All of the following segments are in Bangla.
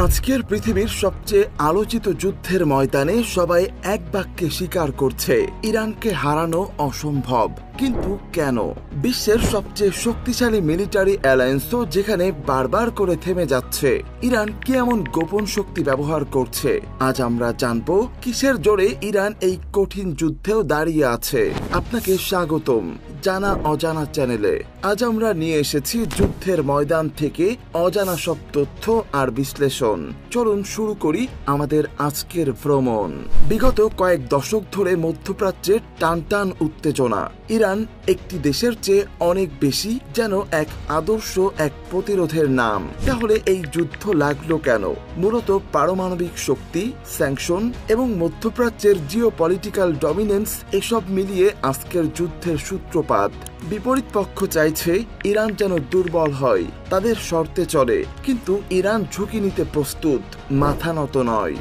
আজকের পৃথিবীর সবচেয়ে আলোচিত যুদ্ধের ময়দানে সবাই এক বাক্যে স্বীকার করছে ইরানকে হারানো অসম্ভব। কিন্তু কেন? বিশ্বের সবচেয়ে শক্তিশালী মিলিটারি অ্যালায়েন্সও যেখানে বারবার করে থেমে যাচ্ছে, ইরান কি এমন গোপন শক্তি ব্যবহার করছে? আজ আমরা জানবো কিসের জোরে ইরান এই কঠিন যুদ্ধেও দাঁড়িয়ে আছে। আপনাকে স্বাগতম জানা অজানা চ্যানেলে। আজ আমরা নিয়ে এসেছি যুদ্ধের ময়দান থেকে অজানা সব তথ্য আর বিশ্লেষণ। চলুন শুরু করি আমাদের আজকের ভ্রমণ। বিগত কয়েক দশক ধরে মধ্যপ্রাচ্যে টানটান উত্তেজনা। ইরান একটি দেশের চেয়ে অনেক বেশি, যেন এক আদর্শ, এক প্রতিরোধের নাম। তাহলে এই যুদ্ধ লাগলো কেন? মূলত পারমাণবিক শক্তি, স্যাংশন এবং মধ্যপ্রাচ্যের জিওপলিটিক্যাল ডমিনেন্স, এসব মিলিয়ে আজকের যুদ্ধের সূত্রপাত। বিপরীত পক্ষ চাইছে ইরান যেন দুর্বল হয়, তাদের শর্তে চলে, কিন্তু ইরান ঝুঁকি নিতে প্রস্তুত, মাথা নত নয়।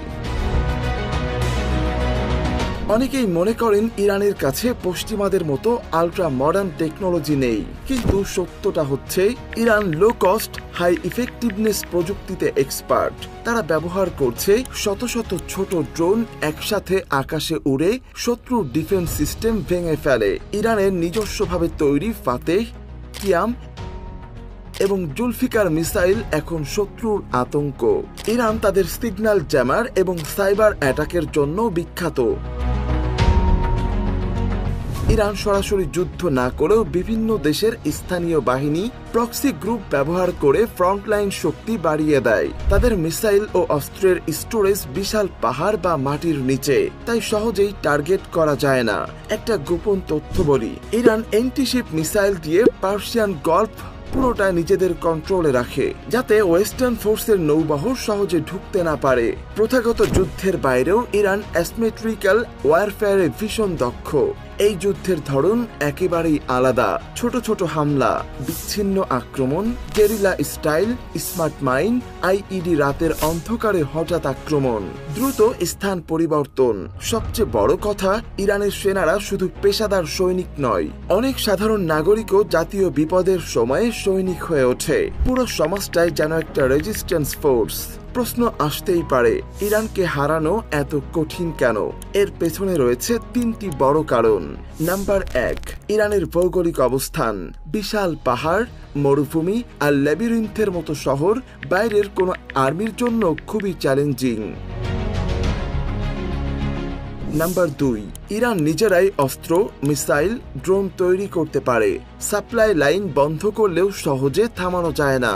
অনেকেই মনে করেন ইরানের কাছে পশ্চিমাদের মতো আলট্রা মডার্ন টেকনোলজি নেই, কিন্তু সত্যটা হচ্ছে Iran low cost, high effectiveness প্রযুক্তিতে এক্সপার্ট। তারা ব্যবহার করছে শত শত ছোট ড্রোন, একসাথে আকাশে উড়ে শত্রুর ডিফেন্স সিস্টেম ভেঙে ফেলে। ইরানের নিজস্বভাবে তৈরি ফাতেহ, কিয়াম এবং জুলফিকার মিসাইল এখন শত্রুর আতঙ্ক। ইরান তাদের সিগন্যাল জ্যামার এবং সাইবার অ্যাটাকের জন্য বিখ্যাত। ইরান সরাসরি যুদ্ধ না করেও বিভিন্ন দেশের স্থানীয় বাহিনী, প্রক্সি গ্রুপ ব্যবহার করে ফ্রন্টলাইন শক্তি বাড়িয়ে দেয়। তাদের মিসাইল ও অস্ত্রের স্টোরেজ বিশাল পাহাড় বা মাটির নিচে, তাই সহজেই টার্গেট করা যায় না। একটা গোপন তথ্য বলি, ইরান অ্যান্টিশিপ মিসাইল দিয়ে পার্সিয়ান গল্ফ পুরোটা নিজেদের কন্ট্রোলে রাখে, যাতে ওয়েস্টার্ন ফোর্সের নৌবহর সহজে ঢুকতে না পারে। প্রথাগত যুদ্ধের বাইরেও ইরান অ্যাসিমেট্রিক্যাল ওয়ারফেয়ারে ভীষণ দক্ষ। এই যুদ্ধের ধরন একেবারেই আলাদা। ছোট ছোট হামলা, বিচ্ছিন্ন আক্রমণ, guerrilla style, smart mine, IED, রাতের অন্ধকারে হঠাৎ আক্রমণ, দ্রুত স্থান পরিবর্তন। সবচেয়ে বড় কথা, ইরানের সেনারা শুধু পেশাদার সৈনিক নয়, অনেক সাধারণ নাগরিকও জাতীয় বিপদের সময়ে সৈনিক হয়ে ওঠে। পুরো সমাজটাই যেন একটা রেজিস্ট্যান্স ফোর্স। প্রশ্ন আসতেই পারে, ইরানকে হারানো এত কঠিন কেন? এর পেছনে রয়েছে তিনটি বড় কারণ। নাম্বার 1, ইরানের ভৌগোলিক অবস্থান। বিশাল পাহাড়, মরুভূমি আর ল্যাবিরিন্থের মতো শহর বাইরের কোনো আর্মির জন্য খুবই চ্যালেঞ্জিং। নাম্বার 2, ইরান নিজেরাই অস্ত্র, মিসাইল, ড্রোন তৈরি করতে পারে। সাপ্লাই লাইন বন্ধ করলেও সহজে থামানো যায় না।